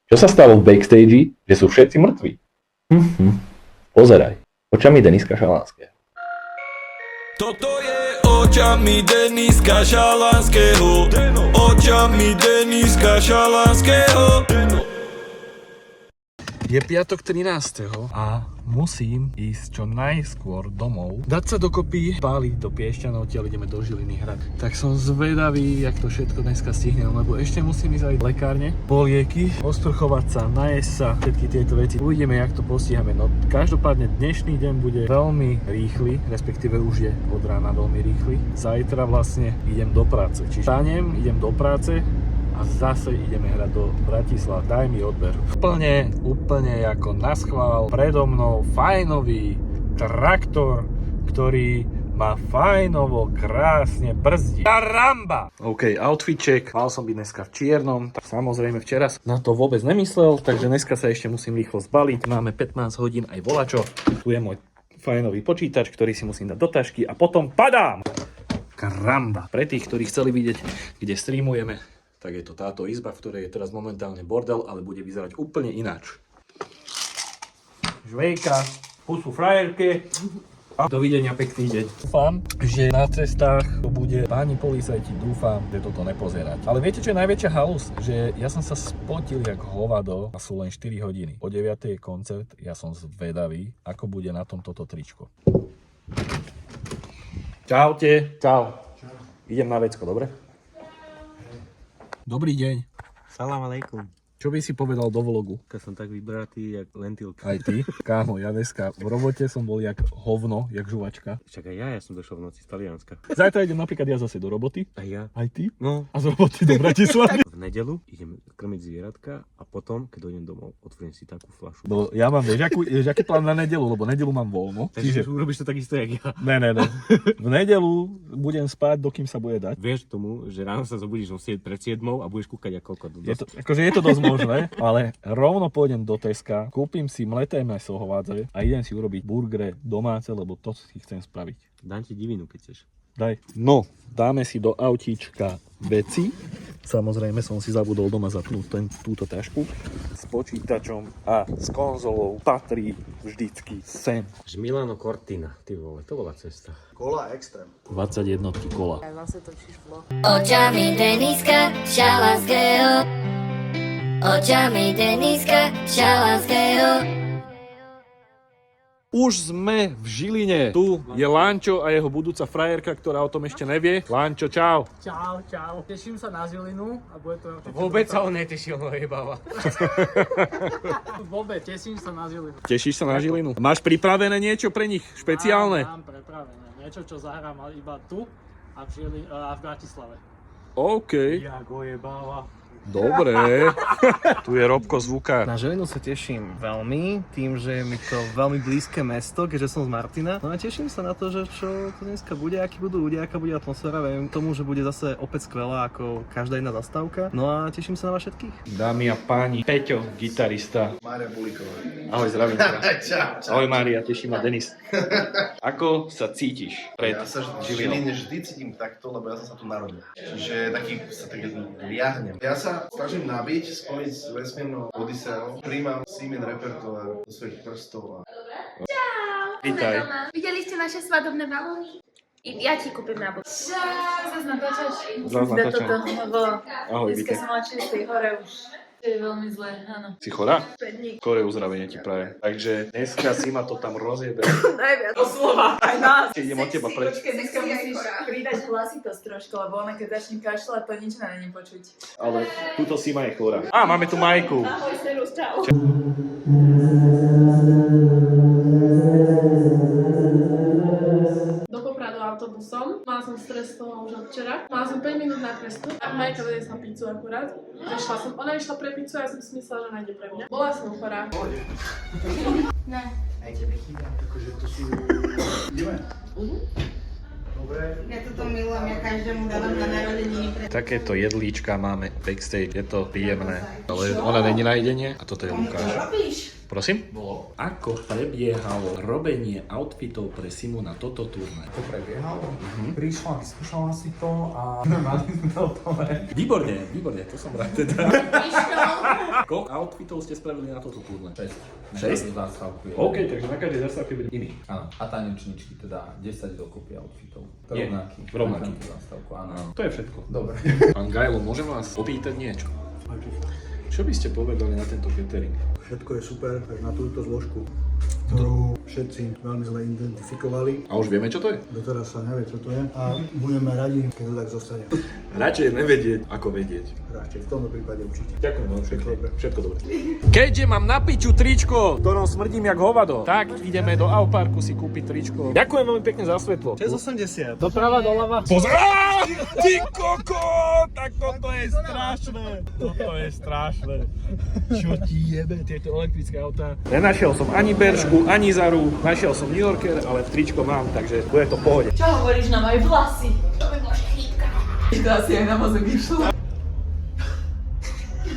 Čo sa stalo v backstage, že sú všetci mŕtvi? Pozeraj. Očami Deniska Šalánskeho. Toto je očami Deniska Šalánskeho. Očami Deniska Šalánskeho. Je piatok 13. a musím ísť čo najskôr domov, dať sa dokopy, páliť do Piešťanov, odtiaľ ideme do Žiliny hrať. Tak som zvedavý, jak to všetko dneska stihnem, lebo ešte musím ísť aj v lekárne, po lieky, osprchovať sa, najesť sa, všetky tieto veci. Uvidíme, jak to postihame. No každopádne dnešný deň bude veľmi rýchly, respektíve už je od rána veľmi rýchly. Zajtra vlastne idem do práce. Čiže vstanem, idem do práce a zase ideme hrať do Bratislav. Daj mi odber. Úplne ako naschvál predo mnou fajnový traktor, ktorý má fajnovo krásne brzdí. Karamba! OK, outfit check. Mal som byť dneska v čiernom, tak samozrejme včera na to vôbec nemyslel, takže dneska sa ešte musím rýchlo zbaliť. Máme 15 hodín aj volačo. Tu je môj fajnový počítač, ktorý si musím dať do tašky a potom padám! Karamba! Pre tých, ktorí chceli vidieť, kde streamujeme, tak je to táto izba, v ktorej je teraz momentálne bordel, ale bude vyzerať úplne ináč. Žvejka, pusu frajerke a dovidenia, pekný deň. Dúfam, že na cestách to bude páni policajti, dúfam, že toto nepozerať. Ale viete, čo je najväčšia halus? Že ja som sa spotil jak hovado a sú len 4 hodiny. O 9 je koncert, ja som zvedavý, ako bude na tom toto tričko. Čaute. Čau. Idem na vecko, dobre? Dobrý deň. Salam alejkum. Čo by si povedal do vlogu? Keď som tak vybratý, jak lentilka. Aj ty? Kámo, ja dneska v robote som bol jak hovno, jak žuvačka. Však aj ja som došiel v noci z Talianska. Zajtra idem napríklad ja zase do roboty. Aj ja. Aj ty? No. A z roboty do Bratislavy. V nedeľu idem krmiť zvieratka a potom, keď dojdem domov, otvorím si takú fľašu. No, ja mám, vieš, aký plán na nedeľu, lebo nedeľu mám voľno. Takže urobíš to takisto, jak ja. Ne. V nedeľu budem spať, dokým sa bude dať. Vieš tomu, že ráno sa zobudíš o 7 pred 7 a budeš kúkať ako koľko. Je to dosť možné, ale rovno pôjdem do Teska, kúpim si mleté mäso hovádze a idem si urobiť burgere domáce, lebo to si chcem spraviť. Dám ti divinu, keď chceš. Daj. No, dáme si do autíčka veci. Samozrejme som si zabudol doma zapnúť túto tašku. S počítačom a s konzolou patrí vždycky sem. Milano Cortina, ty vole, to bola cesta. Kola extrém. 21 kola. Zase točíš vlog. Očami Deniska Šalánskeho. Očami Deniska Šalánskeho. Už sme v Žiline. Tu je Lančo a jeho budúca frajerka, ktorá o tom ešte nevie. Lančo, čau. Čau. Teším sa na Žilinu a bude to... Vôbec sa on netešil, no jebava. Vôbec, teším sa na Žilinu. Tešíš sa na Žilinu? Máš pripravené niečo pre nich špeciálne? Mám pripravené. Niečo, čo zahrám iba tu a v Bratislave. OK. Jako jebava. Dobre. Tu je Robko Zvukár. Na Žilinu sa teším veľmi, tým, že je mi to veľmi blízke mesto, keďže som z Martina. No a teším sa na to, že čo to dneska bude, akí budú ľudia, aká bude atmosféra. Viem tomu, že bude zase opäť skvelá ako každá jedna zastávka. No a teším sa na vás všetkých. Dámy a páni, Peťo, gitarista. Mária Bulíková. Ahoj, zdravím ťa. Čau. Ahoj Mária, teším ma Denis. Ako sa cítiš pred Ja sa v Žiline vždy cítim takto, lebo ja som sa tu narodil. Čiže taký sa tak liahnem. Ja sa snažím nabiť, spojiť s vesmírnou Odiseou. Príjmam Simin repertoár do svojich prstov a... Vítaj. Videli ste naše svadobné balóny? Ja ti kúpim na budúce. Zas natáčaš? Zas natáčam. Lebo Ahoj, dneska vítaj. som mala čistý hore už. To je veľmi zlé, áno. Si chorá? 5 dní. Skore uzdravenie ti praje. Takže dneska si ma to tam rozjebe. Najviac. Oslova, aj nás. Idem od teba preč. Počkej, dneska musíš pridať hlasitosť trošku, lebo ona keď začne kašľať, to nič na není počuť. Ale túto Sima je chorá. Á, máme tu Majku. Ahoj, Serus, čau. Do Popradu autobusom. Mala som stres z toho už od včera. Mala som 5 minút na krestu. A Majka doniesla pizzu akurát. Prešla som. Ona išla pre pizzu a ja som si myslela, že nájde pre mňa. Bola som chorá. Ne. Aj tebe chýba, akože to sú... Ideme? Dobre. Ja toto milujem, ja každému dávam na narodeniny pre... Takéto jedlíčka máme backstage, je to príjemné. Ale ona není na jedenie a toto je Lukáš. Robíš? Prosím? Bolo. Ako prebiehalo robenie outfitov pre Simu na toto turné? To prebiehalo. Prišla, vyskúšala si to a mali sme to hotové. Výborne, to som rád teda. Koľko outfitov ste spravili na toto turné? 6? Zástavku. OK, takže na každej zastávke bude iný. Áno. A tanečničky teda 10 dokopy outfitov. Je, Rovnaký. rovnaký. Na zástavku, áno. To je všetko. Dobre. Pán Gajlo, môžem vás opýtať niečo? Čo by ste povedali na tento catering? Všetko je super, tak na túto zložku, ktorú všetci veľmi zle identifikovali. A už vieme, čo to je? Doteraz sa nevie, čo to je a budeme radi, keď to tak zostane. Radšej nevedieť, ako vedieť. Radšej v tomto prípade určite. Ďakujem veľmi pekne. Všetko dobré. Keďže mám na piču tričko, v ktorom smrdím jak hovado, tak ideme do Auparku si kúpiť tričko. Ďakujem veľmi pekne za svetlo. 6,80. Doprava, doľava. Pozor! Ty koko! Tak toto je strašné. Toto je strašné. Čo ti jebe tieto elektrické autá? Nenašiel som ani Beržku, ani Zaru. Našiel som New Yorker, ale v tričko mám, takže bude to v pohode. Čo hovoríš na moje vlasy? To by bola chrípka. To asi aj na mozog išlo.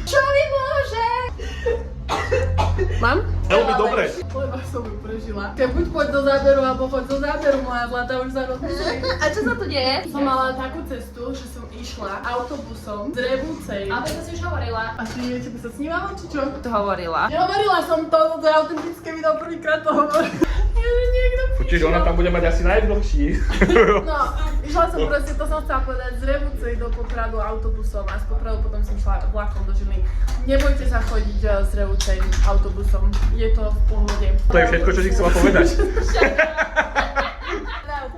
Čo mi môže? Mám? Veľmi dobre. Lebo som ju prežila. Keď buď poď do záberu, alebo poď do záberu, moja zlatá už za rozmyslí. A čo sa tu deje? Som mala takú cestu, že som išla autobusom z Rebúcej. Ale to si už hovorila. A ty niečo by sa snívala, či čo? To hovorila. Nehovorila som to, to je autentické video, prvýkrát to hovorím. Ježe niekto Čiže ona tam bude mať asi najdlhší. No, išla som proste, to som chcela povedať, z Rebúcej do Popradu autobusom a z Popradu potom som šla vlakom do Žiliny. Nebojte sa chodiť z Rebúcej autobusom, je to v pohode. To je všetko, čo si chcela povedať.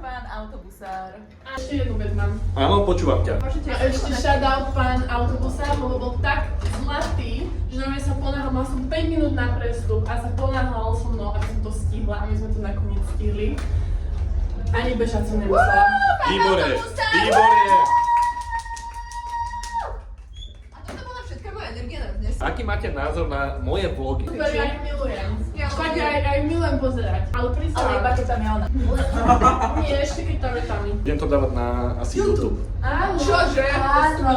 Pán autobusár. A ešte jednu vec mám. Áno, počúvam ťa. A ešte shoutout pán autobusár, lebo bol tak zlatý, že normálne sa ponáhľal, mal som 5 minút na prestup a sa ponáhľal so mnou, aby som to stihla a my sme to nakoniec stihli. Ani bežať som nemusela. Výborne, výborne. A toto bola všetká moja energia na dnes. Aký máte názor na moje vlogy? Super, ja ich milujem. Fakt, ja ich milujem pozerať. Ale prísť Ale iba keď tam je ona. Nie, ešte keď tam je tam. Idem to dávať na asi YouTube. Áno. Čože? Áno.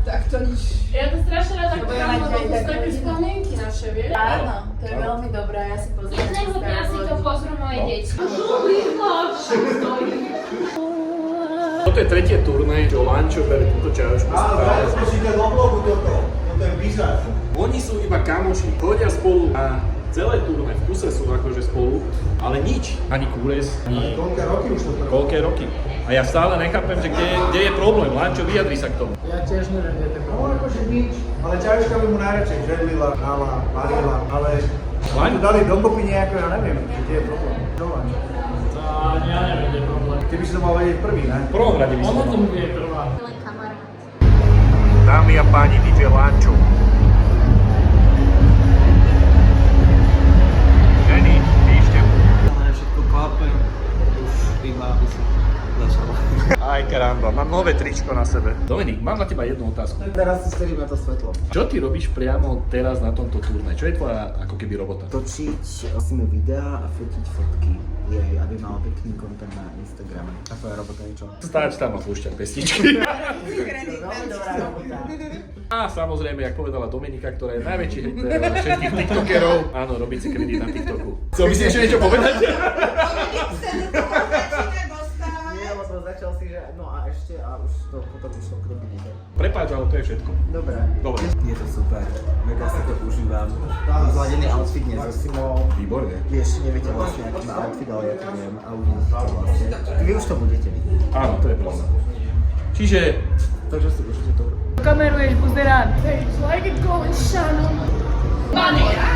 Tak to nič. Ja to strašne rada To bude kúkam, mať lebo aj to sú také také hodiny. spomienky naše, vieš? Áno, to je veľmi dobré, ja si pozriem. Jedného dňa si to pozrú moje deti. Toto je tretie turné, čo Lančo bere túto čajočku. Musíte do blogu toto je bizar. Oni sú iba kamoši, chodia spolu a celé turné v kuse sú akože spolu, ale nič. Ani kúres, ani Koľké roky už to trvá? koľké roky. A ja stále nechápem, že kde je problém. Lančo, vyjadri sa k tomu. Ja tiež neviem, kde to je. No akože nič. Ale čajuška by mu najradšej žedlila, hrala, varila, ale Laň? tu dali dokopy nejako, ja neviem, že kde je problém. Čo Laň? To ani ja neviem, kde je problém. Ty by si to mal vedieť prvý, ne? V prvom rade by som Ono mal. tomu vie prvá. Len kamarát. Dámy a páni, DJ Lančo. Ženy, píšte mu. Ale všetko klape, už iba aby si začala. Aj karamba, mám nové tričko na sebe. Dominik, mám na teba jednu otázku. Teraz si stojím na to svetlo. Čo ty robíš priamo teraz na tomto turné? Čo je tvoja ako keby robota? Točiť si mu videa a fotiť fotky jej, aby mal pekný content na Instagrame. A tvoja robota je čo? Stáť tam a púšťať pestičky. Veľmi dobrá robota. A samozrejme, jak povedala Dominika, ktorá je najväčší hater všetkých tiktokerov. Áno, robiť si kredit na TikToku. Chcel by si ešte niečo povedať? Nie, lebo začal si, že no a ešte a už to potom už to krobí. Prepáč, ale to je všetko. Dobre. Dobre. Je to super. Mega si to užívam. Zladený outfit nie so Simou. Výborne. Vy ešte neviete vlastne, aký má outfit, ale ja to viem a uvidíte to vlastne. Vy už to budete vidieť. Áno, to je pravda. Čiže... Takže si užite to. Kameruješ, pozerám. It's like it going Shannon.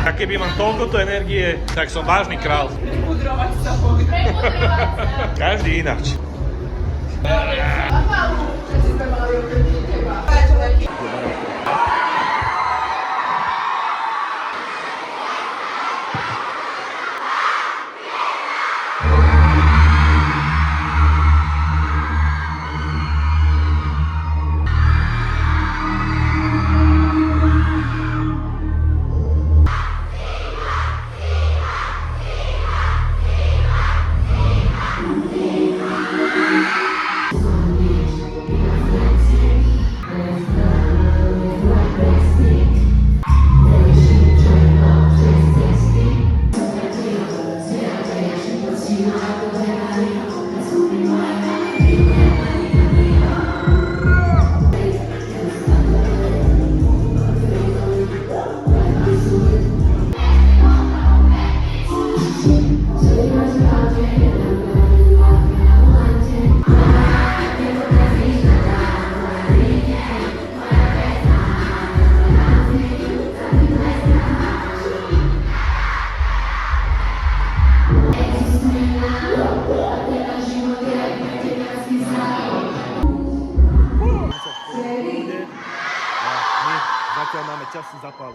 A keby mám toľkoto energie, tak som vážny král. Pudrovať sa. Každý ináč.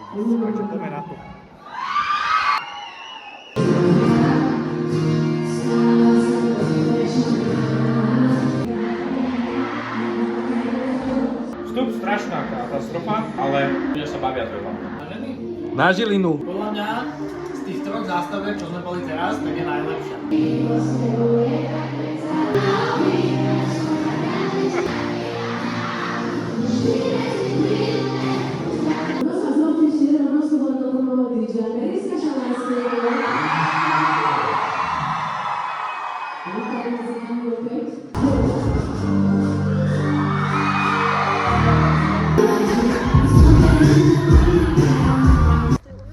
Takže poďme na to. Vstup strašná katastrofa, ale ľudia sa bavia treba. Na Žilinu. Podľa mňa z tých troch zástaviek, čo sme boli teraz, tak je najlepšia.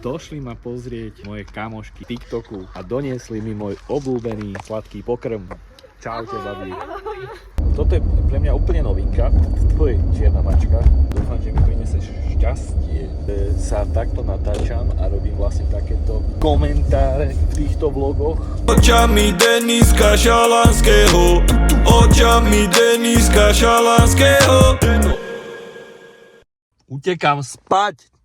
Došli ma pozrieť moje kamošky TikToku a doniesli mi môj obľúbený sladký pokrm. Čaute, babi. Toto je pre mňa úplne novinka. To je čierna mačka. Dúfam, že mi prineseš šťastie. Sa takto natáčam a robím vlastne takéto komentáre v týchto vlogoch. Očami Deniska Šalanského, očami Deniska Šalanského. Utekám spať!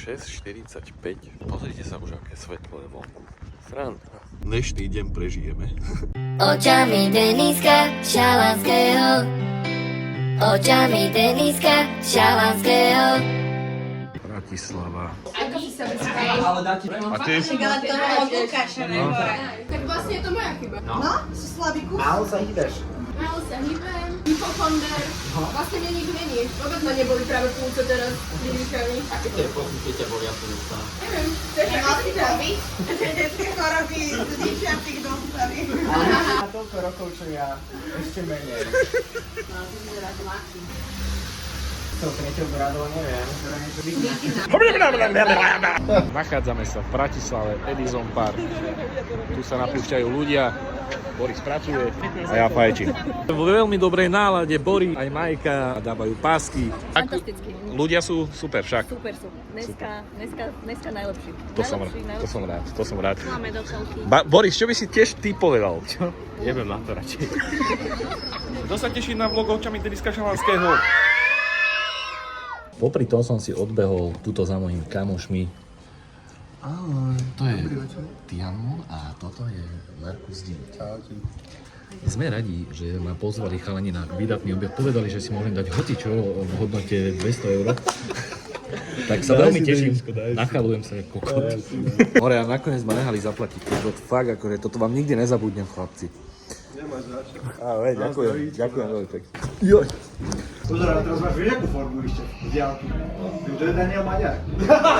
6:45. Pozrite sa už, aké svetlo je vonku. Sranda. Dnešný deň prežijeme. Očami Deniska Šalanského, očami Deniska Šalanského. Bratislava. Ako si sa vyspala? A ty? Ale to bolo od Lukáša, nebora. Tak vlastne je to moja chyba. No, sú slabiku. Málo sa hýbeš. Málo sa hýbem, hypochonder. Vlastne mne nič není. Vôbec ma neboli práve púce teraz s výrykami. Aké tie pocity, keď ťa bolia púca? Neviem, to je Nemal si taká COVID? Že detské choroby z dičiatých dostali. Na toľko rokov, čo ja, ešte menej. To treťou bradou, neviem. Nachádzame sa v Bratislave, Edison Park. Tu sa napúšťajú ľudia, Boris pracuje a ja fajčím. Vo veľmi dobrej nálade Boris aj Majka dávajú pásky. Fantasticky. Ľudia sú super však. Super sú. Dneska najlepší. To som rád. Máme dočelky. Boris, čo by si tiež ty povedal? Čo? Neviem na to radšej. Kto sa teší na vlog očami Deniska Šalanského? Popri tom som si odbehol tuto za mojimi kamošmi. Ahoj. To je Tianmon a toto je Markus Dím. Sme radi, že ma pozvali chalani na výdatný objed. Povedali, že si môžem dať hocičo v hodnote 200 €. Tak sa veľmi teším. Nachalujem sa ako kokot. More, a nakoniec ma nehali zaplatiť. Fakt, akože toto vám nikdy nezabudnem, chlapci. Nemáš zač. Ďakujem veľmi pekne. Pozor, teraz máš vieš, akú formu ešte z diaľky. To je Daniel Maďar.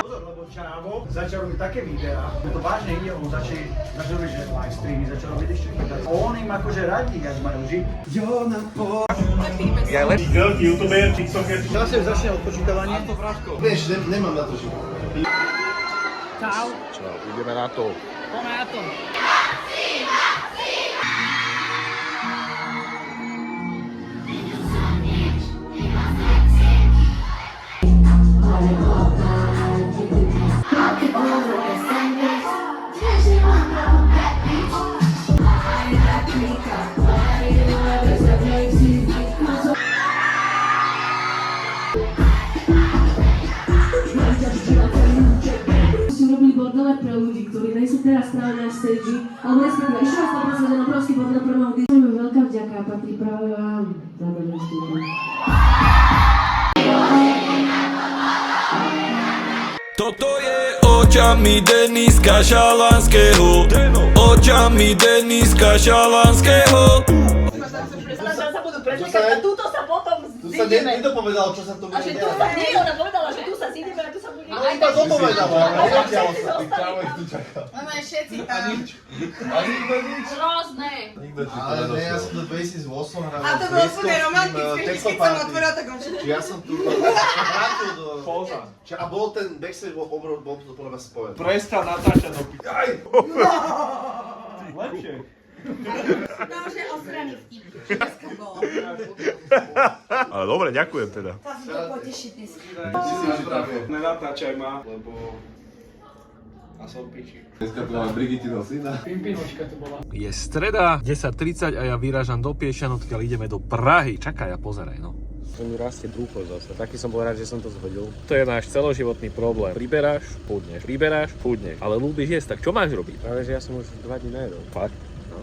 Pozor, lebo Čávo začal robiť také videá, to vážne ide, on začal robiť že live streamy, začal robiť ešte chytať. On im akože radí, jak majú žiť. Jo, na po... Ja len... Veľký youtuber, tiktoker. Zase začne odpočítavanie. Vieš, nemám na to žiť. Čau. Čau, ideme na to. Poďme na to. Robili bordele pre ľudí, ktorí nejsú teraz práve na stage, alebo respektíve ešte raz naposledy na obrovský bordel pre ľudí. Veľká vďaka patrí práve vám za dnešný deň. Toto je očami Deniska Šalanského, očami Deniska Šalanského. Sa budú prezliekať a túto sa potom zídeme. Nedopovedal, čo sa tu bude A že tu sa nie, ona povedala, že tu sa zídeme a tu sa bude... Ale iba dopovedala, ale nedialo sa. Čau, ich tu čaká. Ono je všetci tam. A nikto nič. Rôzne. Ale ne, ja som do 2008 hral. A to bolo úplne romantické, že keď som otvoril, tak on všetko. Ja som tu vrátil do... Poza. A bol ten backstage, bol to podľa mňa spojen. Prestal Natáša do piči. Aj! Lepšie. To už je osraný vtip. Dneska bolo. Ale dobre, ďakujem teda. To som to potešiť dneska. Nenatáčaj ma, lebo... A som piči. Dneska tu máme Brigitino syna. Pimpinočka to bola. Je streda, 10:30 a ja vyrážam do Piešťan, odkiaľ ideme do Prahy. Čakaj a pozeraj, no. To mi rastie brúcho zase. Taký som bol rád, že som to zhodil. To je náš celoživotný problém. Priberáš, chudneš. Ale ľúbiš jesť, tak čo máš robiť? Práve, že ja som už 2 dní nejedol. Fakt? No.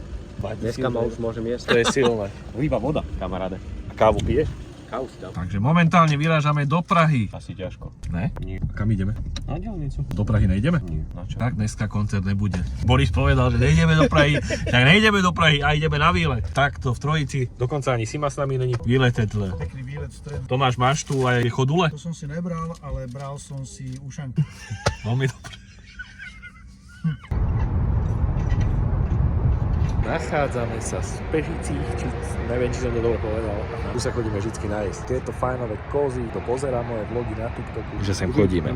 Dneska ma už môžem jesť. To je silné. Iba voda, kamaráde. A kávu piješ? Kávu si dám. Takže momentálne vyrážame do Prahy. Asi ťažko. Ne? Nie. A kam ideme? Na diaľnicu. Do Prahy nejdeme? Nie. Na čo? Tak dneska koncert nebude. Boris povedal, že nejdeme do Prahy, tak nejdeme do Prahy a ideme na výlet. Takto v Trojici, dokonca ani Sima s nami není. Výletet. Pekný výlet v stredu. Tomáš, máš tu aj chodule? To som si nebral, ale bral som si ušanky. Veľmi dobre. Nachádzame sa z Pešicích, neviem, či som to dobre povedal. Tu sa chodíme vždycky nájsť. Tieto fajnové kozy, to pozerá moje vlogy na TikToku, že sem chodíme.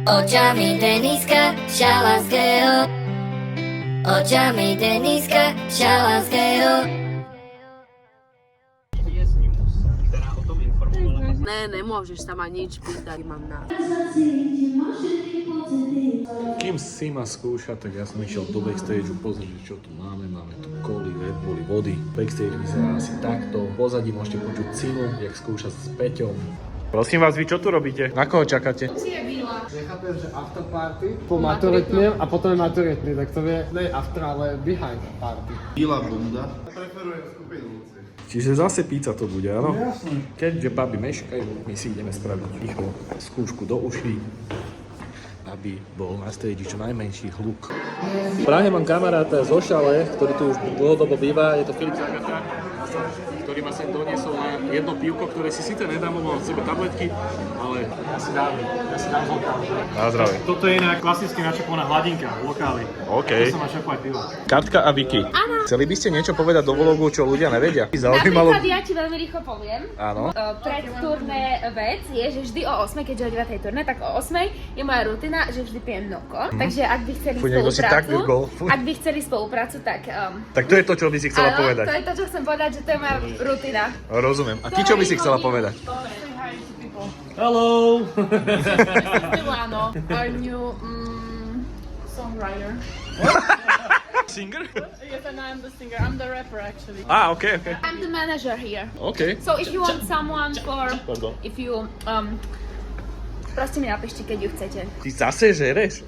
Očami Deniska Šalanského. Očami Deniska Šalanského. Ne, nemôžeš sa ma nič pýtať, mám na. Kým Sima skúša, tak ja som išiel do backstageu pozrieť, čo tu máme. Máme tu koly, Red Bulli, vody. Backstage vyzerá asi takto. V pozadí môžete počuť Simu, jak skúša s Peťom. Prosím vás, vy čo tu robíte? Na koho čakáte? Nechápem, že after party po maturitným a potom je maturitný, tak to je ne after, ale behind party. Bílá bunda. Preferujem skupinu. Čiže zase pizza to bude, áno? Keďže baby meškajú, my si ideme spraviť rýchlo skúšku do uší, aby bol na stage čo najmenší hluk. V Prahe mám kamaráta zo Šale, ktorý tu už dlhodobo býva, je to Filip Zagata, ktorý ma sem doniesol na jedno pivko, ktoré si síce nedám, mám v sebe tabletky, ale ja si dám lokál. Na zdravie. Toto je inak klasicky načapovaná hladinka, lokály. OK. Tu sa má čapovať pivo. Katka a Vicky. Áno. Chceli by ste niečo povedať do vlogu, čo ľudia nevedia? Zaujímalo. Napríklad ja ti veľmi rýchlo poviem. Áno. Pred turné vec je, že vždy o 8, keďže o 9 turné, tak o 8 je moja rutina, že vždy pijem mloko. Takže ak by chceli spoluprácu, tak... Tak to je to, čo by si chcela áno, povedať. to je to, čo chcem povedať, že to je moja rutina. Rozumiem. A ty čo by si chcela povedať? Hello! Milano, our new songwriter. Singer? Yes, and I'm the singer. I'm the rapper actually. Okay. I'm the manager here. Okay. So if you want someone for... Pardon. If you... proste mi napíšte, keď ju chcete. Ty zase žereš?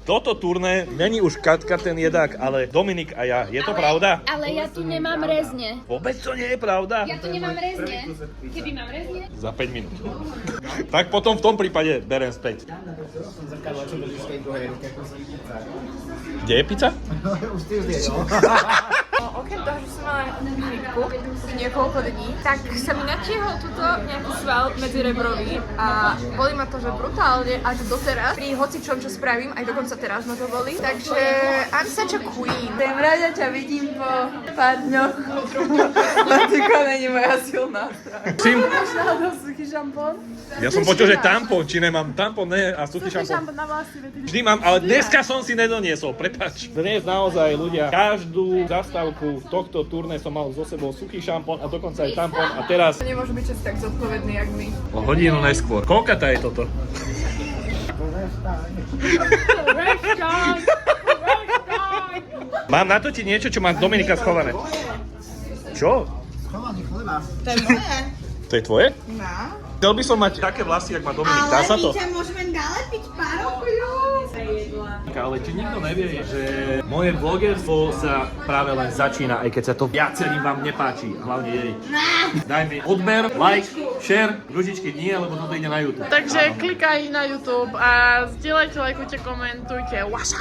Toto turné není už Katka ten jedák, ale Dominik a ja. Je to pravda? Ale ja tu nemám rezne. Vôbec to nie je pravda. Ja tu nemám rezne. Keby mám rezne... Za 5 minút. Tak potom v tom prípade berem späť. Kde je pizza? Okrem toho, že som mala chrípku niekoľko dní, tak sa mi natiehol tuto nejaký sval medzi rebroví a boli ma to, že brutálne až doteraz. Pri hocičom, čo spravím, aj dokonca teraz ma to boli. Takže I'm such a queen. Tým rada ťa vidím po pár dňoch. Latika není moja silná strana. Máš náhodou suchý šampón? Ja som počul, že tampon, či nemám tampon, ne, a suchý šampón. na vlasy. Vždy mám, ale dneska som si nedoniesol, prepáč. Dnes naozaj ľudia, každú zastávku tohto turné som mal so sebou suchý šampón a dokonca aj tampon a teraz... Nemôžu byť všetci tak zodpovední, jak my. O hodinu neskôr. Koľkatá je toto? Mám natočiť niečo, čo má Dominika schované. Čo? Schovaný chleba. To je moje. To je tvoje? No. Chcel by som mať také vlasy, jak má Dominik. Dá sa to? Ale my ťa môžeme nalepiť párovku. Ale či nikto nevie, že moje vlogerstvo sa práve len začína, aj keď sa to viacerým vám nepáči, hlavne jej. Daj mi odber, like, share, ružičky nie, lebo toto ide na YouTube. Takže klikaj na YouTube a zdieľajte, lajkujte, komentujte. Waša!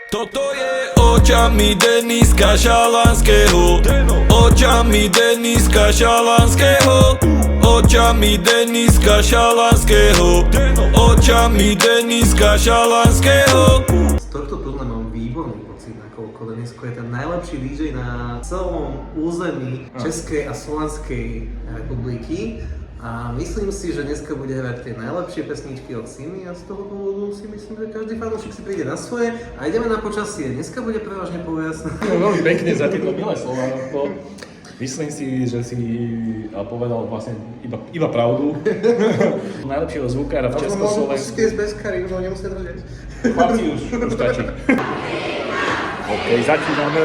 Toto je očami Deniska Šalanského. Očami Deniska Šalanského. Očami Deniska Šalanského. Očami Deniska Šalanského. Z tohto turné mám výborný pocit, nakoľko Denisko je ten najlepší DJ na celom území Českej a Slovenskej republiky. A myslím si, že dneska bude hrať tie najlepšie pesničky od Simy a z toho dôvodu si myslím, že každý fanúšik si príde na svoje a ideme na počasie. Dneska bude prevažne povojasné. Veľmi pekne za tieto milé slova. Myslím si, že si povedal vlastne iba pravdu. Najlepšieho zvukára v Československu. Môžem bez kary, už ho nemusia držať. Chlapci, už stačí. OK, začíname.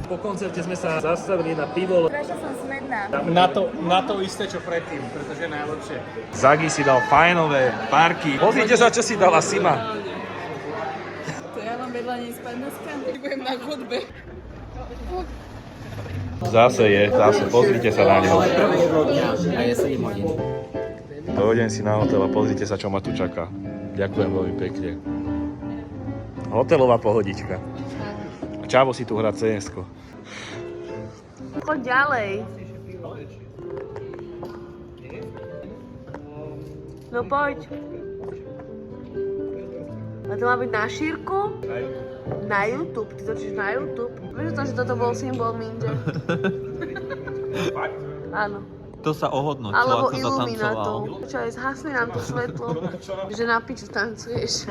Po koncerte sme sa zastavili na pivo. Prečo som smedná? Na to isté, čo predtým, pretože je najlepšie. Zagi si dal fajnové parky. Pozrite sa, čo si dala Sima. To ja mám vedľa nej spať dneska? Budem na chodbe. Zase, pozrite sa na ňo. A je 7 hodín. Dojdem si na hotel a pozrite sa, čo ma tu čaká. Ďakujem veľmi pekne. Hotelová pohodička. Čavo si tu hrá CS-ko. Poď ďalej. No poď. A to má byť na šírku? Na YouTube. Ty točíš na YouTube. Vieš to, že toto bol symbol Minže? Áno. To sa ohodnotilo, Alebo ako to tancoval. Čo aj zhasli nám to svetlo, že na piču tancuješ.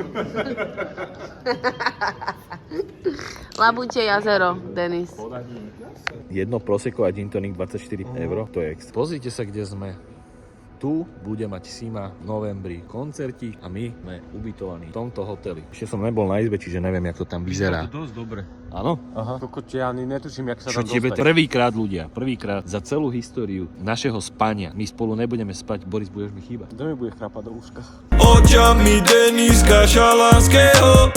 Labuntie jazero, Denis. Jedno prosecco a gin tonic 24 €, to je extra. Pozrite sa, kde sme. Tu bude mať Sima v novembri koncertík a my sme ubytovaní v tomto hoteli. Ešte som nebol na izbe, čiže neviem, jak to tam vyzerá. To dosť dobre. Áno? Aha. Kokoti, ja ani netuším, jak sa Čo tam tebe dostať. prvýkrát ľudia, prvýkrát za celú históriu našeho spania. My spolu nebudeme spať, Boris, budeš mi chýbať. Kto mi bude chrápať do úška? Očami Deniska Šalanského.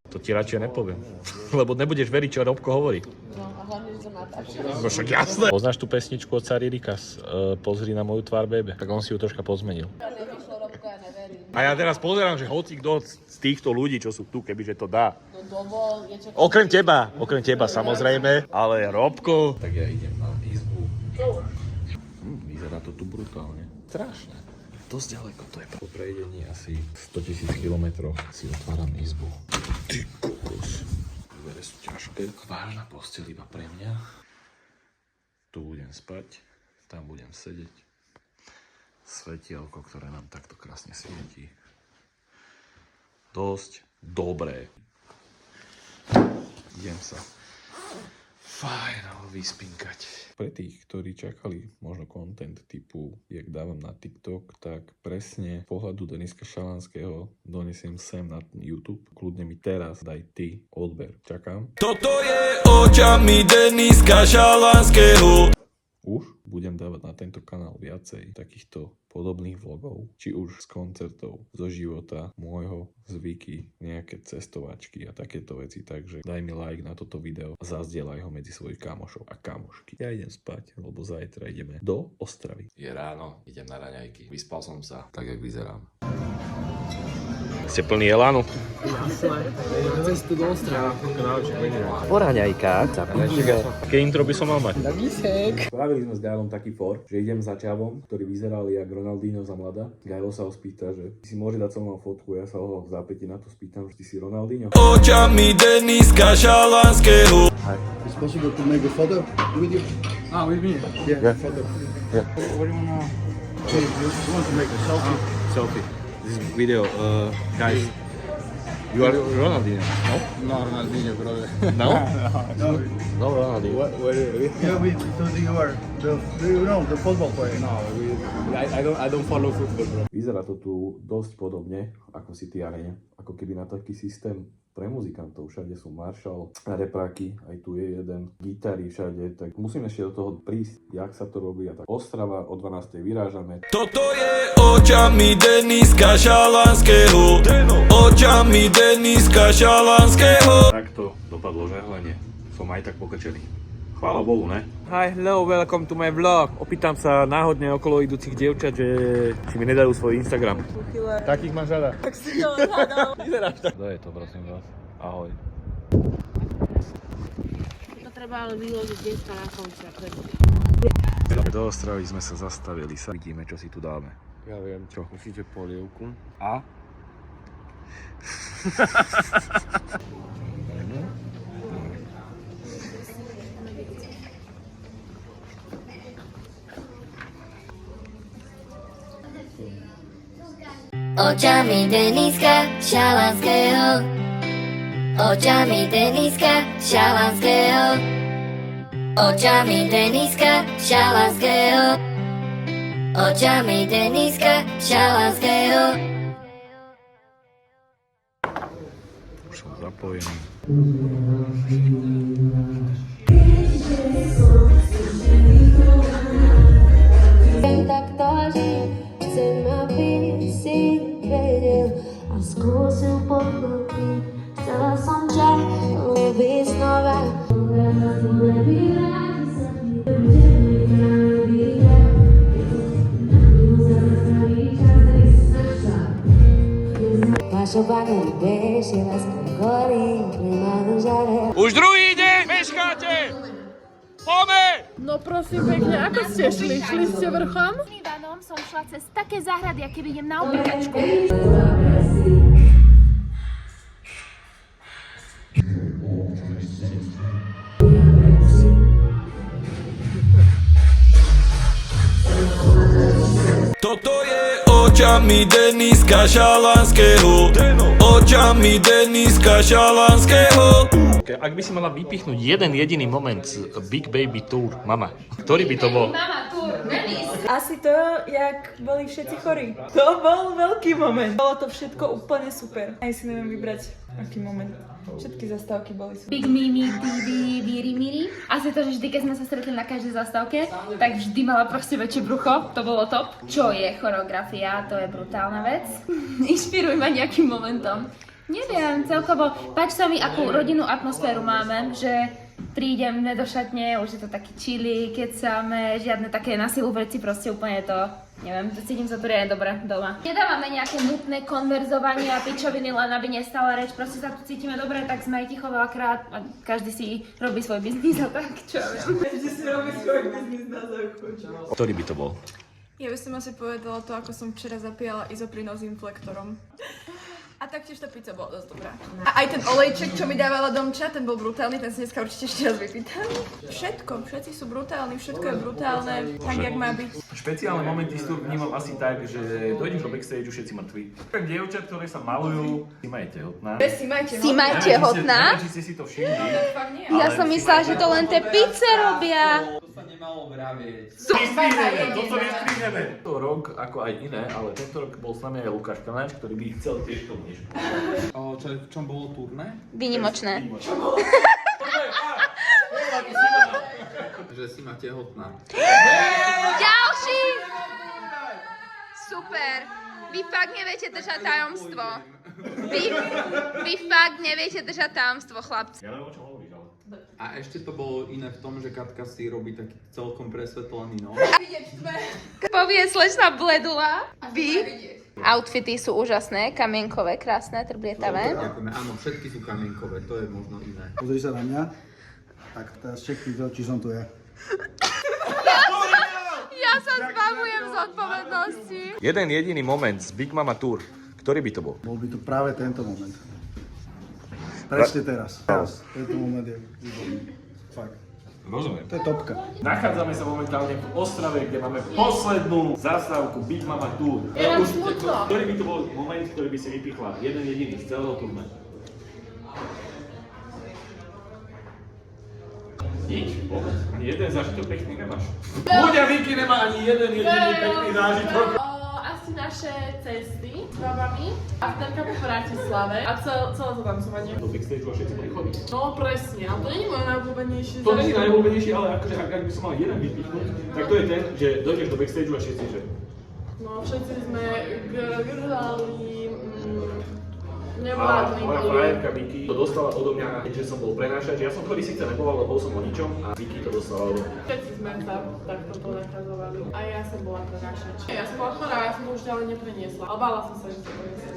To ti radšej nepoviem, lebo nebudeš veriť, čo Robko hovorí. No a hlavne, že to natáča. No však jasné. Poznáš tú pesničku od Caririka? Pozri na moju tvár, bebe. Tak on si ju troška pozmenil. A ja teraz pozerám, že hoci kto z týchto ľudí, čo sú tu, kebyže to dá. No dovol, je čo... Okrem teba samozrejme, ale Robko. Tak ja idem na izbu. Vyzerá to tu brutálne. Strašné. Dosť ďaleko to je. Po prejdení asi 100 000 kilometrov si otváram izbu. Ty kokos. Dvere sú ťažké. Vážna posteľ iba pre mňa. Tu budem spať, tam budem sedieť. Svetielko, ktoré nám takto krásne svietí. Dosť dobré. Idem sa fajn vyspinkať. Pre tých, ktorí čakali možno content typu, jak dávam na TikTok, tak presne pohľadu Deniska Šalanského donesiem sem na YouTube. Kľudne mi teraz daj ty odber. Čakám. Toto je očami Deniska Šalanského. Už budem dávať na tento kanál viacej takýchto podobných vlogov, či už z koncertov, zo života môjho, zvyky, nejaké cestovačky a takéto veci, takže daj mi like na toto video a zazdieľaj ho medzi svojich kamošov a kamošky. Ja idem spať, lebo zajtra ideme do Ostravy. Je ráno, idem na raňajky. Vyspal som sa, tak jak vyzerám. Ste plný elánu? Cestu do Ostravy. Po raňajkách sa píšeme. Aké intro by som mal mať? Spravili sme s Gajlom taký for, že idem za Čavom, ktorý vyzeral jak Ronaldinho za mladá. Gajlo sa ho spýta, že si môže dať so mnou fotku, ja sa ho v zápäti na to spýtam, že ty si Ronaldinho. Očami Deniska Šalanského. It's possible to make a photo with you? Ah, with me? Yeah, photo. Yeah. What do you wanna... Okay, you want to make a selfie? Selfie. This video, guys. You are Ronaldinho, no? No, Ronaldinho, brother. No? No Ronaldinho. Yeah, you are the football player. No, I don't follow football, bro. Vyzerá to tu dosť podobne, ako si ty arene. Ako keby na taký systém pre muzikantov. Všade sú Marshall, repráky, aj tu je jeden, gitary všade, tak musím ešte do toho prísť, jak sa to robí a tak. Ostrava, o 12:00 vyrážame. Toto je očami Deniska Šalanského. Očami Deniska Šalanského. Takto dopadlo žehlenie. Som aj tak pokrčený. Chvála Bohu, ne? Hi, hello, welcome to my vlog. Opýtam sa náhodne okolo idúcich dievčat, že či mi nedajú svoj Instagram. Takých máš rada. Tak si to hľadal. Vyzeráš tak. Kto je to, prosím vás? Ahoj. treba ale vyložiť dneska na koncert. Do Ostravy sme sa zastavili. Vidíme, čo si tu dáme. Ja viem čo. Musíte polievku. A? Očami Deniska Šalanského. Očami Deniska Šalanského. Očami Deniska Šalanského. Očami Deniska Šalanského. Už som zapojený. Takto žiť, chcem, aby si vedel a skúsil pochopiť. Chcela som ťa ľúbiť znova. Už druhý deň meškáte! Poďme! No prosím pekne, ako ste šli? Šli ste vrchom? S Ivanom som šla cez také záhrady, aké vidím na obyvačku. Toto je očami Deniska Šalanského. Očami Deniska Šalanského. Ak by si mala vypichnúť jeden jediný moment z Big Baby Tour, mama, ktorý by to bol? Mama, Tour, Denis. Asi to, jak boli všetci chorí. To bol veľký moment. Bolo to všetko úplne super. Aj si neviem vybrať, aký moment. Všetky zastávky boli super. Big Mimi, Didi, Viri Miri. Asi to, že vždy, keď sme sa stretli na každej zastávke, tak vždy mala proste väčšie brucho. To bolo top. Čo je choreografia, to je brutálna vec. Inšpiruj ma nejakým momentom. Neviem, celkovo, páči sa mi, akú rodinnú atmosféru máme, že prídeme do šatne, už je to taký chilly, kecáme, žiadne také na silu veci, proste úplne to, neviem, cítim sa tu riadne dobre doma. Nedávame nejaké nutné konverzovanie a pičoviny, len aby nestala reč, proste sa tu cítime dobre, tak sme aj ticho veľakrát a každý si robí svoj biznis a tak, čo ja viem. Každý si robí svoj biznis na záchod. Ktorý by to bol? Ja by som asi povedala to, ako som včera zapíjala izoprinol s inflektorom. A taktiež tá pizza bola dosť dobrá. A aj ten olejček, čo mi dávala Domča, ten bol brutálny, ten si dneska určite ešte raz vypýtam. Všetci sú brutálni, všetko je brutálne, tak jak má byť. Špeciálne momenty z tur vnímam asi tak, že dojdeš do backstageu všetci mŕtvi. Tak dievčat, ktoré sa malujú, si ma je tehotná. Si ma je tehotná? Neviem, či ste si to všimli. Ja som myslela, že to len tie pizze robia. To sa nemalo vravieť. To som neskrínené. To rok, ako aj iné, ale tento rok bol s nami aj Lukáš Kanáč, ktorý by chcel tiež to niečo. V čom bolo turné? Výnimočné. Že si ma tehotná. Ďalší! Super. Vy fakt neviete držať tajomstvo. Vy fakt neviete držať tajomstvo, chlapci. Ja neviem, o čom hovoríš, ale... A ešte to bolo iné v tom, že Katka si robí taký celkom presvetlený nos. Povie slečna Bledula. Vy? Outfity sú úžasné, kamienkové, krásne, trblietavé. Ďakujeme. Áno, všetky sú kamienkové, to je možno iné. Pozri sa na mňa. Tak teraz čekni to, či som tu ja. Ja sa zbavujem zodpovednosti. Jeden jediný moment z Big Mama Tour, ktorý by to bol? Bol by to práve tento moment. Presne teraz. Tento moment je výborný. Fakt. Rozumiem. To je topka. Nachádzame sa momentálne v Ostrave, kde máme poslednú zastávku Big Mama Tour. Je nám smutno. Ktorý by to bol moment, ktorý by si vypichla? Jeden jediný z celého turné. Nič? Vôbec? Ani jeden zážitok pekný nemáš. Ľudia, Vicky nemá ani jeden jediný pekný zážitok. Asi naše cesty s babami, afterka po Bratislave a celé to tancovanie. Do backstageu a všetci boli chodí. No presne, ale to nie je môj najobľúbenejší To nie je najobľúbenejší, ale akože ak by som mal jeden vypichnúť, tak to je ten, že dojdeš do backstageu a všetci, že... No všetci sme grhali, nevládli. Moja frajerka Vicky to dostala odo mňa, keďže som bol prenášať, že ja som ktorý síce nebol, ale bol som o ničom a Vicky to do saládu. Všetci sme sa takto ponakazovali. A ja som bola prenášač. Ja som bola chorá, ja som to už ďalej nepreniesla. Ale bála som sa, že to poniesem.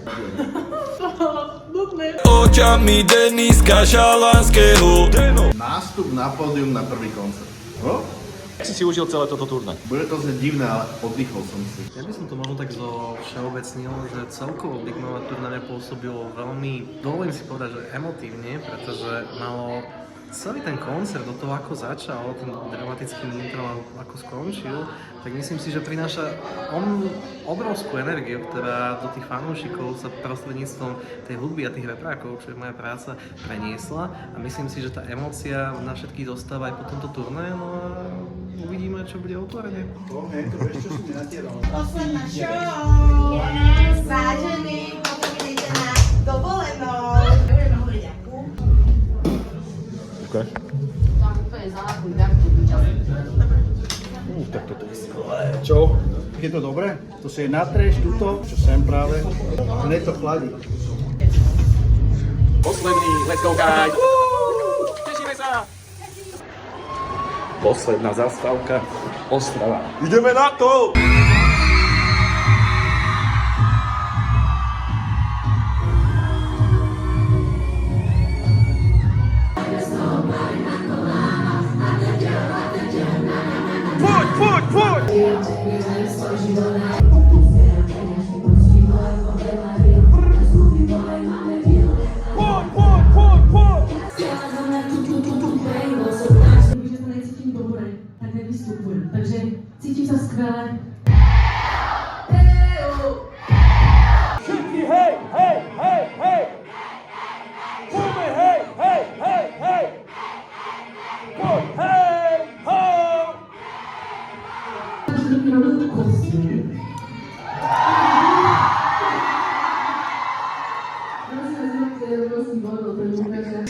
To bolo nudné. Očami Deniska Šalanského. Nástup na pódium na prvý koncert. No? Jak si užil celé toto turné? Bude to znieť divné, ale oddychol som si. Ja by som to možno tak zo všeobecnil, že celkovo Big Mama turné pôsobilo veľmi, dovolím si povedať, že emotívne, pretože malo celý ten koncert do toho, ako začal, ten dramatický intro, ako skončil, tak myslím si, že prináša obrovskú energiu, ktorá do tých fanúšikov sa prostredníctvom tej hudby a tých reprákov, čo je moja práca, preniesla a myslím si, že tá emócia na všetkých zostáva aj po tomto turné, no a uvidíme, čo bude otvorenie. Posledná show! Yes, vážený, potom idete na dovolenou. Budeme hovoriť akú? Okay. Tam úplne zákuj, takú Tak toto je skvelé. Čo? Je to dobré? To si natreš tuto, čo sem práve. Hneď to chladí. Posledný, let's go guys! Tešíme sa! Posledná zastávka, Ostrava. Ideme na to! Když se necítím dobre, tak nevystupujem. Takže cítím sa skvěle. Všetky hej, hej, hej, hej! Poďme hej, hej, hej, hej! Poď hej, ho!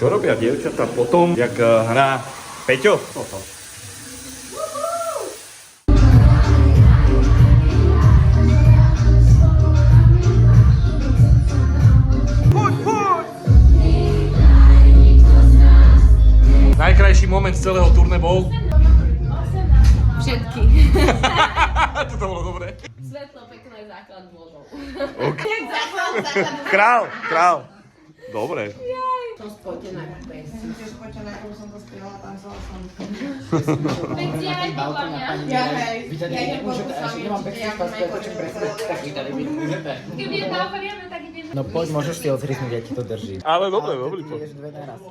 Čo robia dievčatá potom, jak hrá Peťo? Toto. Najkrajší moment z celého turné bol? Všetky. Toto bolo dobré. Svetlo, pekné, základ vodou. Okay. Král. Dobre. Som spotená ako pes. Som tiež spotená, ako som to spievala, tancovala som. Pekci aj podľa mňa. Ja hej, ja idem po s vami, určite ja mám Keby je to operieme, tak ideme. No poď, môžeš si odhryznúť, ja ti to držím. Ale dobre, poď.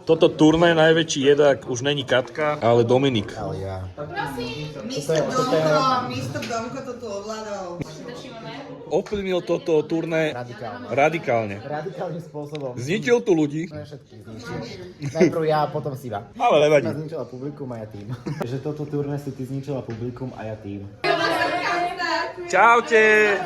Toto turné najväčší jedak už není Katka, ale Dominik. Ale ja. Prosím. Mr. Domko to tu ovládol. Ovplyvnil toto turné radikálne. Radikálnym spôsobom. Zničil tu ľudí. No všetkých zničil. Najprv ja, potom si iba. Ale nevadí. Zničila publikum a ja tým. Že toto turné si ty zničila publikum a ja tým. Čaute.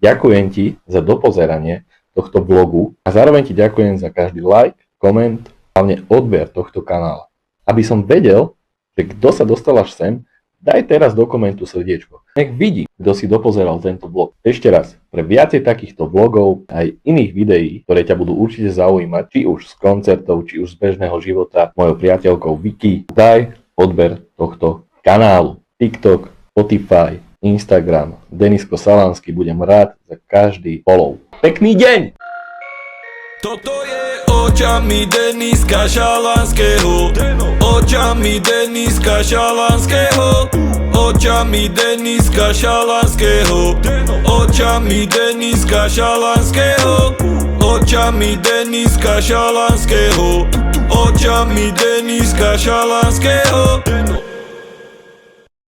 Ďakujem ti za dopozeranie tohto vlogu a zároveň ti ďakujem za každý like, koment, hlavne odber tohto kanála. Aby som vedel, že kto sa dostal až sem, daj teraz do komentu srdiečko. Nech vidí, kto si dopozeral tento vlog. Ešte raz, pre viacej takýchto vlogov aj iných videí, ktoré ťa budú určite zaujímať, či už z koncertov, či už z bežného života, mojou priateľkou Vicky, daj odber tohto kanálu. TikTok, Spotify, Instagram, Denisko Salansky, budem rád za každý follow. Pekný deň! Toto je očami Deniska Šalanského. Očami Deniska Šalanského. Očami Deniska Šalanského. Očami Deniska Šalanského. Očami Deniska Šalanského. Očami Deniska Šalanského.